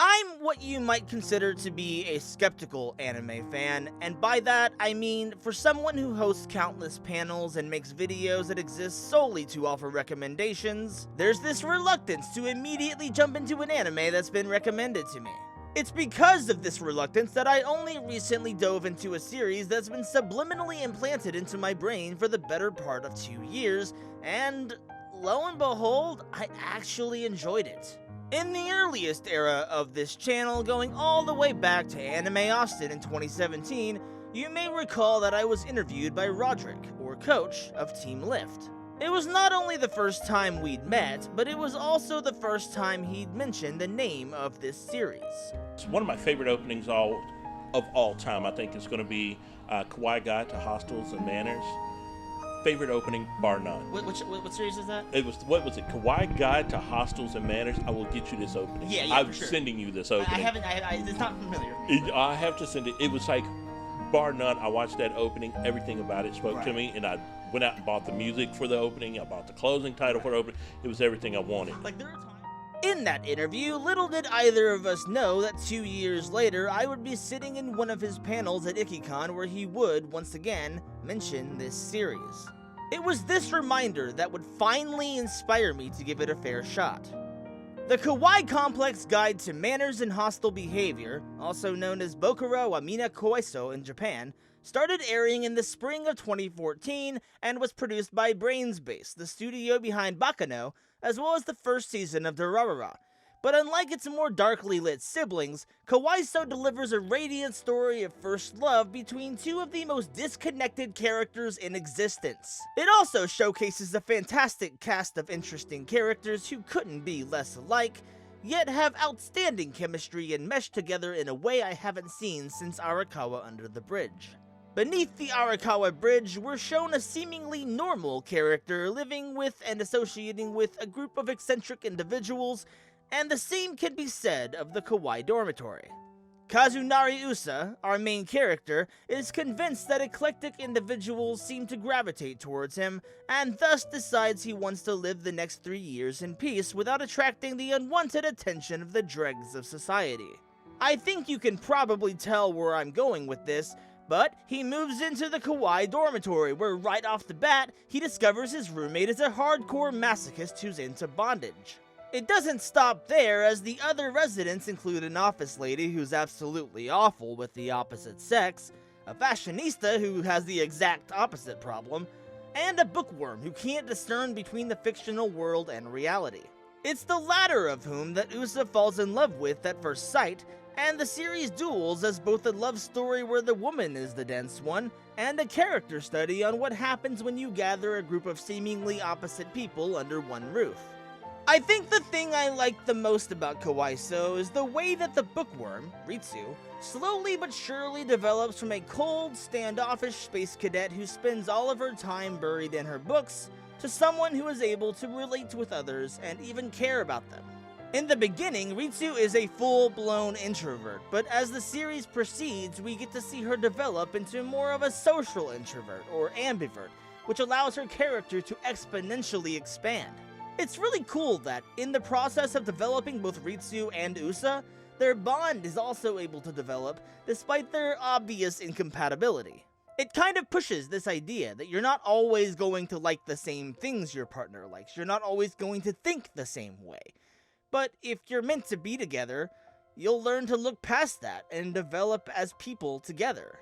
I'm what you might consider to be a skeptical anime fan, and by that I mean for someone who hosts countless panels and makes videos that exist solely to offer recommendations, there's this reluctance to immediately jump into an anime that's been recommended to me. It's because of this reluctance that I only recently dove into a series that's been subliminally implanted into my brain for the better part of 2 years, and lo and behold, I actually enjoyed it. In the earliest era of this channel, going all the way back to Anime Austin in 2017, you may recall that I was interviewed by Roderick, or Coach, of Team Lift. It was not only the first time we'd met, but it was also the first time he'd mentioned the name of this series. It's one of my favorite openings of all time. I think it's going to be Kawaii Guide to Hostels and Manners. Favorite opening, bar none. What series is that? It was, what was it? Kawaii Guide to Hostels and Manners. I will get you this opening. Yeah, I'm for sure. sending you this opening. It's not familiar. I have to send it. It was like, bar none, I watched that opening. Everything about it spoke to me, and I went out and bought the music for the opening. I bought the closing title for the opening. It was everything I wanted. In that interview, little did either of us know that 2 years later, I would be sitting in one of his panels at IkiCon where he would, once again, mention this series. It was this reminder that would finally inspire me to give it a fair shot. The Kawaii Complex Guide to Manners and Hostile Behavior, also known as Bokuro wa Mina Kawai-Sou in Japan, started airing in the spring of 2014 and was produced by Brainsbase, the studio behind Bakano, as well as the first season of Durarara. But unlike its more darkly lit siblings, Kawai-Sou delivers a radiant story of first love between two of the most disconnected characters in existence. It also showcases a fantastic cast of interesting characters who couldn't be less alike, yet have outstanding chemistry and mesh together in a way I haven't seen since Arakawa Under the Bridge. Beneath the Arakawa Bridge, we're shown a seemingly normal character living with and associating with a group of eccentric individuals, and the same can be said of the Kawaii dormitory. Kazunari Usa, our main character, is convinced that eclectic individuals seem to gravitate towards him, and thus decides he wants to live the next 3 years in peace without attracting the unwanted attention of the dregs of society. I think you can probably tell where I'm going with this, but he moves into the Kawaii dormitory where right off the bat, he discovers his roommate is a hardcore masochist who's into bondage. It doesn't stop there, as the other residents include an office lady who's absolutely awful with the opposite sex, a fashionista who has the exact opposite problem, and a bookworm who can't discern between the fictional world and reality. It's the latter of whom that Usa falls in love with at first sight, and the series duels as both a love story where the woman is the dense one, and a character study on what happens when you gather a group of seemingly opposite people under one roof. I think the thing I like the most about Kawai-Sou is the way that the bookworm, Ritsu, slowly but surely develops from a cold, standoffish space cadet who spends all of her time buried in her books, to someone who is able to relate with others and even care about them. In the beginning, Ritsu is a full-blown introvert, but as the series proceeds, we get to see her develop into more of a social introvert, or ambivert, which allows her character to exponentially expand. It's really cool that, in the process of developing both Ritsu and Usa, their bond is also able to develop, despite their obvious incompatibility. It kind of pushes this idea that you're not always going to like the same things your partner likes, you're not always going to think the same way. But if you're meant to be together, you'll learn to look past that and develop as people together.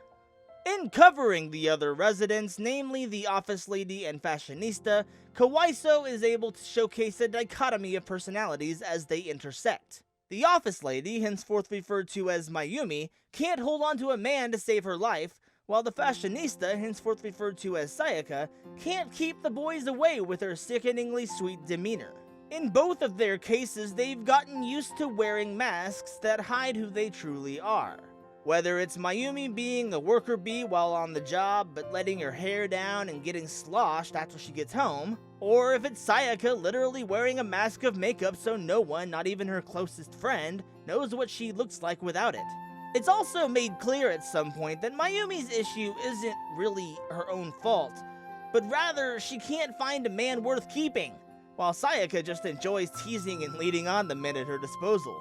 In covering the other residents, namely the office lady and fashionista, Kawai-Sou is able to showcase a dichotomy of personalities as they intersect. The office lady, henceforth referred to as Mayumi, can't hold on to a man to save her life, while the fashionista, henceforth referred to as Sayaka, can't keep the boys away with her sickeningly sweet demeanor. In both of their cases, they've gotten used to wearing masks that hide who they truly are. Whether it's Mayumi being a worker bee while on the job but letting her hair down and getting sloshed after she gets home, or if it's Sayaka literally wearing a mask of makeup so no one, not even her closest friend, knows what she looks like without it. It's also made clear at some point that Mayumi's issue isn't really her own fault, but rather she can't find a man worth keeping, while Sayaka just enjoys teasing and leading on the men at her disposal.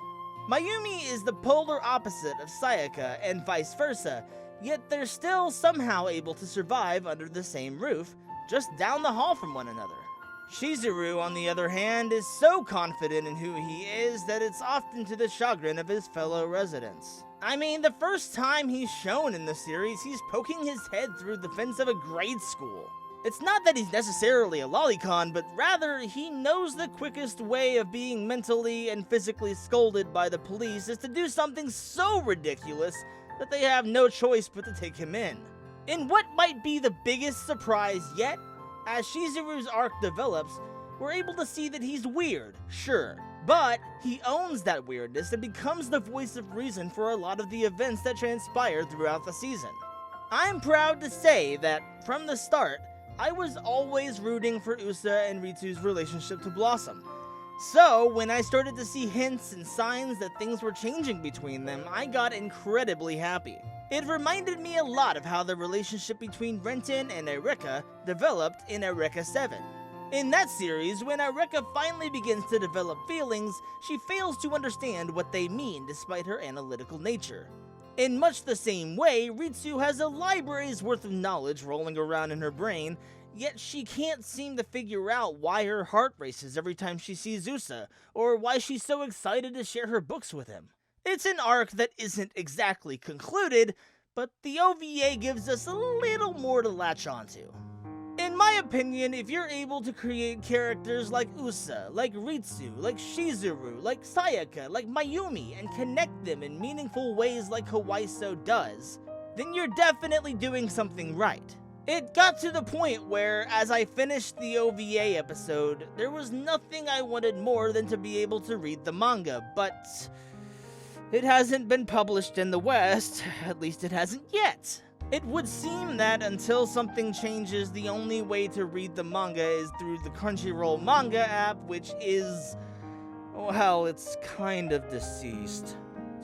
Mayumi is the polar opposite of Sayaka and vice versa, yet they're still somehow able to survive under the same roof, just down the hall from one another. Shizuru, on the other hand, is so confident in who he is that it's often to the chagrin of his fellow residents. I mean, the first time he's shown in the series, he's poking his head through the fence of a grade school. It's not that he's necessarily a lolicon, but rather he knows the quickest way of being mentally and physically scolded by the police is to do something so ridiculous that they have no choice but to take him in. In what might be the biggest surprise yet, as Shizuru's arc develops, we're able to see that he's weird, sure, but he owns that weirdness and becomes the voice of reason for a lot of the events that transpire throughout the season. I'm proud to say that, from the start, I was always rooting for Usa and Ritsu's relationship to blossom. So, when I started to see hints and signs that things were changing between them, I got incredibly happy. It reminded me a lot of how the relationship between Renton and Eureka developed in Eureka 7. In that series, when Eureka finally begins to develop feelings, she fails to understand what they mean despite her analytical nature. In much the same way, Ritsu has a library's worth of knowledge rolling around in her brain, yet she can't seem to figure out why her heart races every time she sees Usa, or why she's so excited to share her books with him. It's an arc that isn't exactly concluded, but the OVA gives us a little more to latch onto. In my opinion, if you're able to create characters like Usa, like Ritsu, like Shizuru, like Sayaka, like Mayumi, and connect them in meaningful ways like Kawai-Sou does, then you're definitely doing something right. It got to the point where, as I finished the OVA episode, there was nothing I wanted more than to be able to read the manga, but it hasn't been published in the West, at least it hasn't yet. It would seem that until something changes, the only way to read the manga is through the Crunchyroll manga app, which is, well, it's kind of deceased.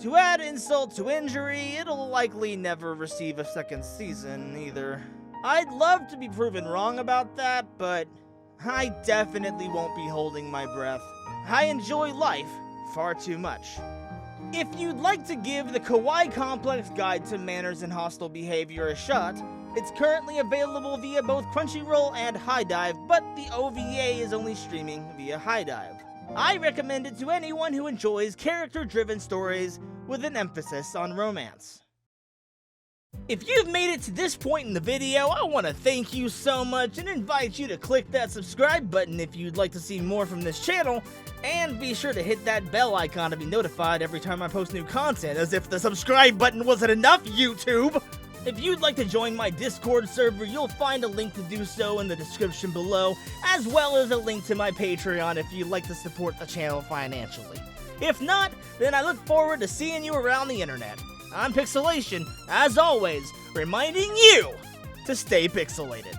To add insult to injury, it'll likely never receive a second season either. I'd love to be proven wrong about that, but I definitely won't be holding my breath. I enjoy life far too much. If you'd like to give the Kawaii Complex Guide to Manners and Hostile Behavior a shot, it's currently available via both Crunchyroll and HiDive, but the OVA is only streaming via HiDive. I recommend it to anyone who enjoys character-driven stories with an emphasis on romance. If you've made it to this point in the video, I want to thank you so much and invite you to click that subscribe button if you'd like to see more from this channel, and be sure to hit that bell icon to be notified every time I post new content, as if the subscribe button wasn't enough, YouTube! If you'd like to join my Discord server, you'll find a link to do so in the description below, as well as a link to my Patreon if you'd like to support the channel financially. If not, then I look forward to seeing you around the internet. I'm Pixcelation, as always, reminding you to stay pixelated.